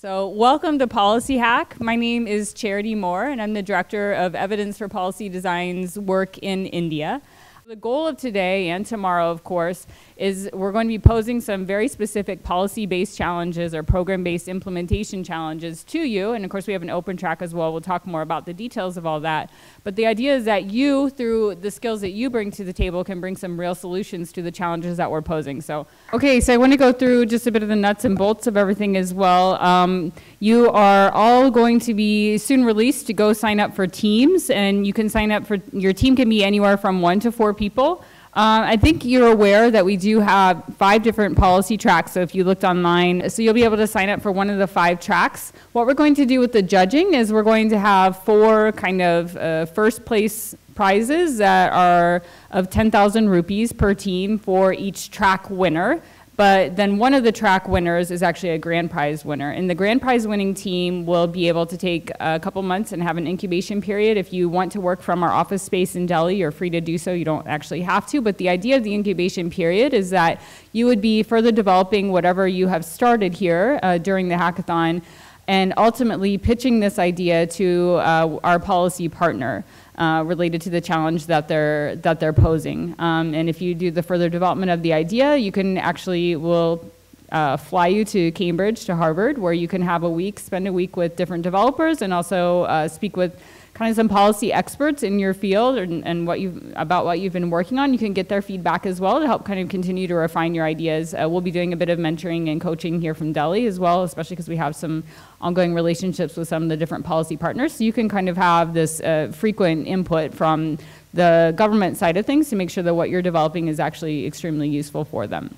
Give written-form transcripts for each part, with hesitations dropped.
So welcome to Policy Hack. My name is Charity Moore, and I'm the Director of Evidence for Policy Design's work in India. The goal of today and tomorrow, of course, is we're going to be posing some very specific policy-based challenges or program-based implementation challenges to you. And of course, we have an open track as well. We'll talk more about the details of all that. But the idea is that you, through the skills that you bring to the table, can bring some real solutions to the challenges that we're posing. So, okay, so I want to go through just a bit of the nuts and bolts of everything as well. You are all going to be soon released to go sign up for teams, and you can sign up for, your team can be anywhere from 1 to 4 people. I think you're aware that we do have 5 different policy tracks, so if you looked online, so you'll be able to sign up for one of the 5 tracks. What we're going to do with the judging is we're going to have 4 kind of first place prizes that are of 10,000 rupees per team for each track winner. But then one of the track winners is actually a grand prize winner. And the grand prize winning team will be able to take a couple months and have an incubation period. If you want to work from our office space in Delhi, you're free to do so. You don't actually have to. But the idea of the incubation period is that you would be further developing whatever you have started here during the hackathon and ultimately pitching this idea to our policy partner. Related to the challenge that they're posing. And if you do the further development of the idea, you can actually, we'll fly you to Cambridge, to Harvard, where you can have a week, spend a week with different developers and also speak with kind of some policy experts in your field and about what you've been working on. You can get their feedback as well to help kind of continue to refine your ideas. We'll be doing a bit of mentoring and coaching here from Delhi as well, especially because we have some ongoing relationships with some of the different policy partners. So you can kind of have this frequent input from the government side of things to make sure that what you're developing is actually extremely useful for them.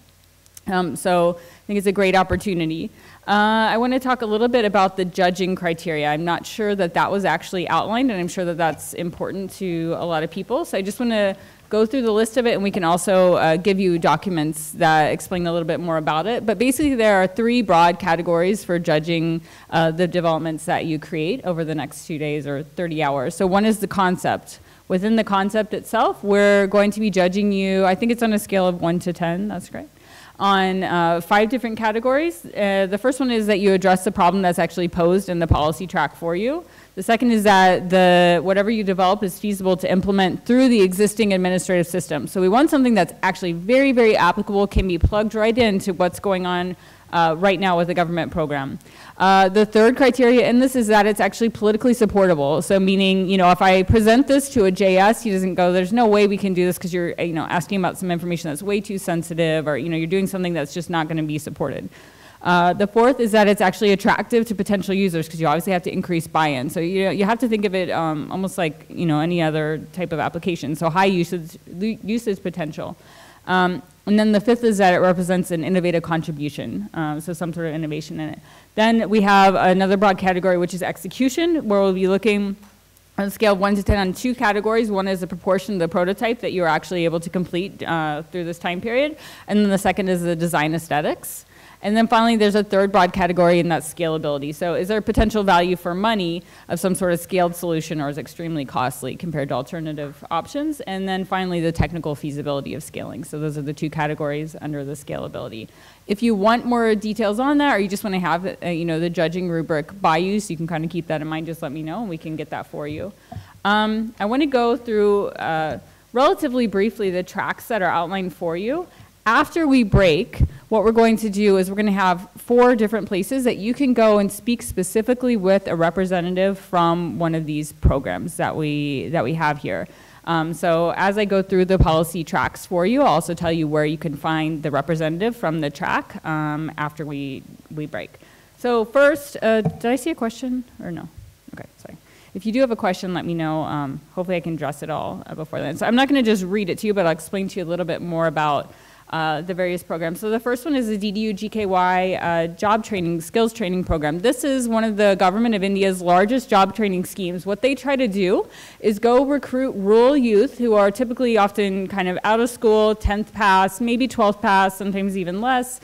So I think it's a great opportunity. I want to talk a little bit about the judging criteria. I'm not sure that that was actually outlined, and I'm sure that that's important to a lot of people. So I just want to go through the list of it, and we can also give you documents that explain a little bit more about it. But basically, there are 3 broad categories for judging the developments that you create over the next 2 days or 30 hours. So one is the concept. Within the concept itself, we're going to be judging you, I think it's on a scale of 1 to 10, that's great, on 5 different categories. The first one is that you address the problem that's actually posed in the policy track for you. The second is that whatever you develop is feasible to implement through the existing administrative system. So we want something that's actually very, very applicable, can be plugged right into what's going on right now with the government program. The third criteria in this is that it's actually politically supportable. So meaning, if I present this to a JS, he doesn't go, there's no way we can do this because you're, asking about some information that's way too sensitive, or, you're doing something that's just not going to be supported. The fourth is that it's actually attractive to potential users because you obviously have to increase buy-in. So you have to think of it almost like any other type of application. So high usage potential. And then the fifth is that it represents an innovative contribution, so some sort of innovation in it. Then we have another broad category, which is execution, where we'll be looking on a scale of 1 to 10 on 2 categories. One is the proportion of the prototype that you're actually able to complete through this time period. And then the second is the design aesthetics. And then finally, there's a third broad category, and that's scalability. So is there potential value for money of some sort of scaled solution, or is it extremely costly compared to alternative options? And then finally, the technical feasibility of scaling. So those are the 2 categories under the scalability. If you want more details on that, or you just want to have the judging rubric by you, so you can kind of keep that in mind, just let me know, and we can get that for you. I want to go through relatively briefly the tracks that are outlined for you. After we break, what we're going to do is we're going to have 4 different places that you can go and speak specifically with a representative from one of these programs that we have here. So as I go through the policy tracks for you, I'll also tell you where you can find the representative from the track after we break. So first, did I see a question or no? Okay, sorry. If you do have a question, let me know. Hopefully I can address it all before then. So I'm not going to just read it to you, but I'll explain to you a little bit more about the various programs. So the first one is the DDU GKY job training, skills training program. This is one of the government of India's largest job training schemes. What they try to do is go recruit rural youth who are typically often kind of out of school, 10th pass, maybe 12th pass, sometimes even less,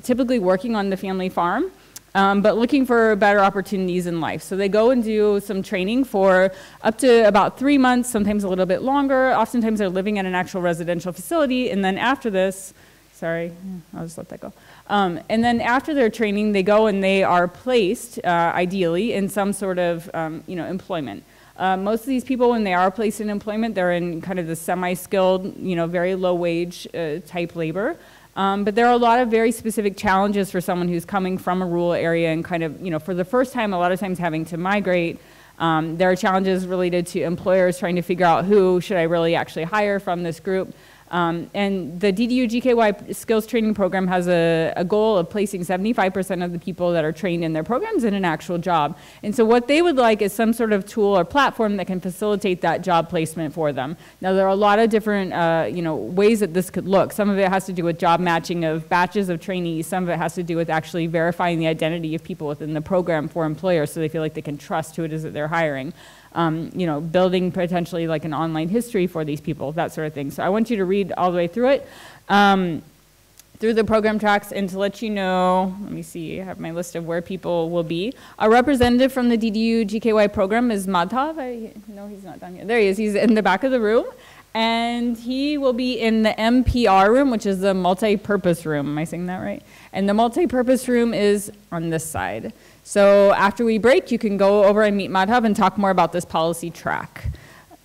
typically working on the family farm. But looking for better opportunities in life. So they go and do some training for up to about 3 months, sometimes a little bit longer. Oftentimes they're living at an actual residential facility, and then after this, Sorry, I'll just let that go. And then after their training, they go and they are placed, ideally, in some sort of employment. Most of these people, when they are placed in employment, they're in kind of the semi-skilled, very low-wage type labor. But there are a lot of very specific challenges for someone who's coming from a rural area and kind of, for the first time, a lot of times having to migrate. There are challenges related to employers trying to figure out who should I really actually hire from this group. And the DDU GKY skills training program has a goal of placing 75% of the people that are trained in their programs in an actual job. And so what they would like is some sort of tool or platform that can facilitate that job placement for them. Now there are a lot of different ways that this could look. Some of it has to do with job matching of batches of trainees. Some of it has to do with actually verifying the identity of people within the program for employers so they feel like they can trust who it is that they're hiring. Building potentially like an online history for these people, that sort of thing. So I want you to read all the way through it, through the program tracks, and to let you know, let me see, I have my list of where people will be. Our representative from the DDU GKY program is Madhav. No, he's not down here. There he is. He's in the back of the room. And he will be in the MPR room, which is the multi-purpose room. Am I saying that right? And the multi-purpose room is on this side. So after we break, you can go over and meet Madhav and talk more about this policy track.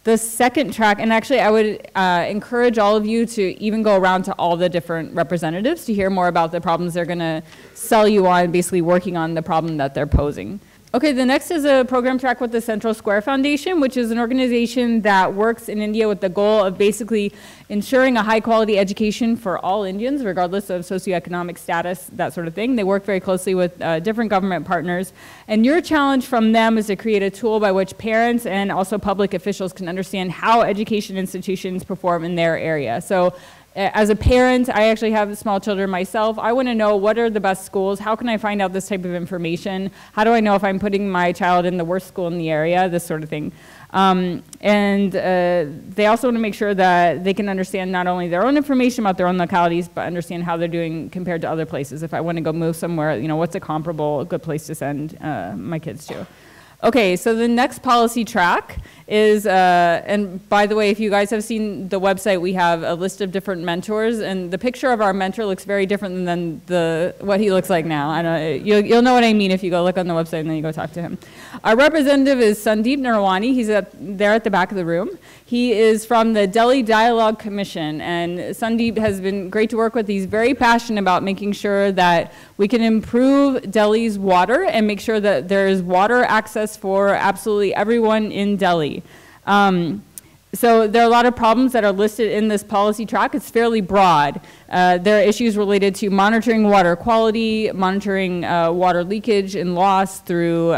The second track, and actually I would encourage all of you to even go around to all the different representatives to hear more about the problems they're going to sell you on, basically working on the problem that they're posing. Okay, the next is a program track with the Central Square Foundation, which is an organization that works in India with the goal of basically ensuring a high quality education for all Indians, regardless of socioeconomic status, that sort of thing. They work very closely with different government partners. And your challenge from them is to create a tool by which parents and also public officials can understand how education institutions perform in their area. So as a parent, I actually have small children myself. I want to know what are the best schools, how can I find out this type of information, how do I know if I'm putting my child in the worst school in the area, this sort of thing. They also want to make sure that they can understand not only their own information about their own localities, but understand how they're doing compared to other places. If I want to go move somewhere, what's a comparable, good place to send my kids to. Okay, so the next policy track is, and by the way, if you guys have seen the website, we have a list of different mentors, and the picture of our mentor looks very different than what he looks like now. I know, you'll know what I mean if you go look on the website and then you go talk to him. Our representative is Sandeep Narwani. He's there at the back of the room. He is from the Delhi Dialogue Commission, and Sandeep has been great to work with. He's very passionate about making sure that we can improve Delhi's water and make sure that there's water access for absolutely everyone in Delhi. So there are a lot of problems that are listed in this policy track. It's fairly broad. There are issues related to monitoring water quality, monitoring water leakage and loss through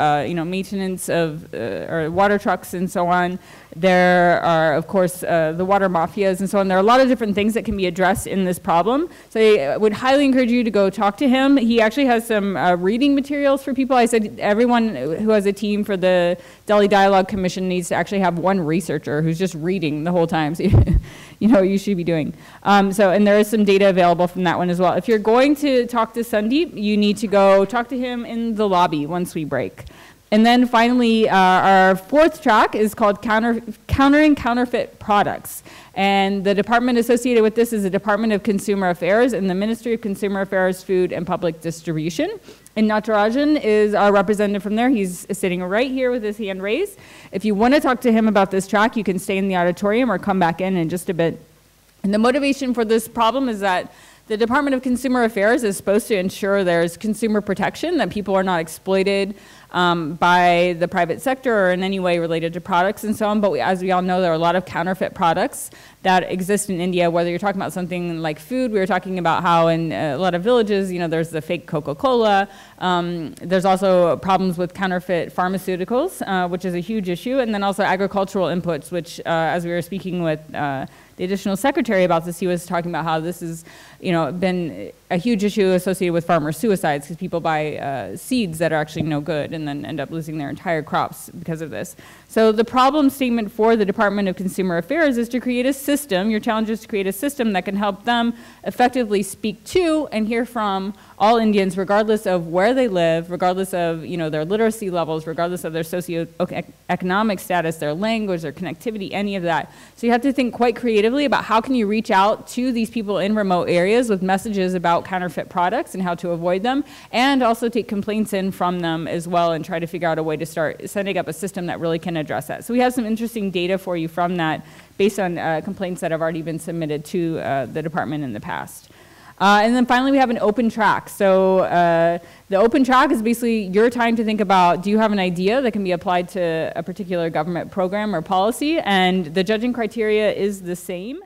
maintenance of or water trucks and so on. There are, of course, the water mafias and so on. There are a lot of different things that can be addressed in this problem. So I would highly encourage you to go talk to him. He actually has some reading materials for people. I said everyone who has a team for the Delhi Dialogue Commission needs to actually have one researcher who's just reading the whole time. So you should be doing. And there is some data available from that one as well. If you're going to talk to Sandeep, you need to go talk to him in the lobby once we break. And then finally, our fourth track is called Countering Counterfeit Products. And the department associated with this is the Department of Consumer Affairs and the Ministry of Consumer Affairs, Food and Public Distribution. And Natarajan is our representative from there. He's sitting right here with his hand raised. If you want to talk to him about this track, you can stay in the auditorium or come back in just a bit. And the motivation for this problem is that the Department of Consumer Affairs is supposed to ensure there's consumer protection, that people are not exploited by the private sector or in any way related to products and so on. But as we all know, there are a lot of counterfeit products that exist in India, whether you're talking about something like food. We were talking about how in a lot of villages, there's the fake Coca-Cola. There's also problems with counterfeit pharmaceuticals, which is a huge issue. And then also agricultural inputs, which as we were speaking with the additional secretary about this, he was talking about how this has been a huge issue associated with farmer suicides because people buy seeds that are actually no good and then end up losing their entire crops because of this. So the problem statement for the Department of Consumer Affairs is to create a system. Your challenge is to create a system that can help them effectively speak to and hear from all Indians, regardless of where they live, regardless of their literacy levels, regardless of their socioeconomic status, their language, their connectivity, any of that. So you have to think quite creatively creatively about how can you reach out to these people in remote areas with messages about counterfeit products and how to avoid them, and also take complaints in from them as well and try to figure out a way to start setting up a system that really can address that. So we have some interesting data for you from that based on complaints that have already been submitted to the department in the past. And then finally, we have an open track. So the open track is basically your time to think about, do you have an idea that can be applied to a particular government program or policy? And the judging criteria is the same.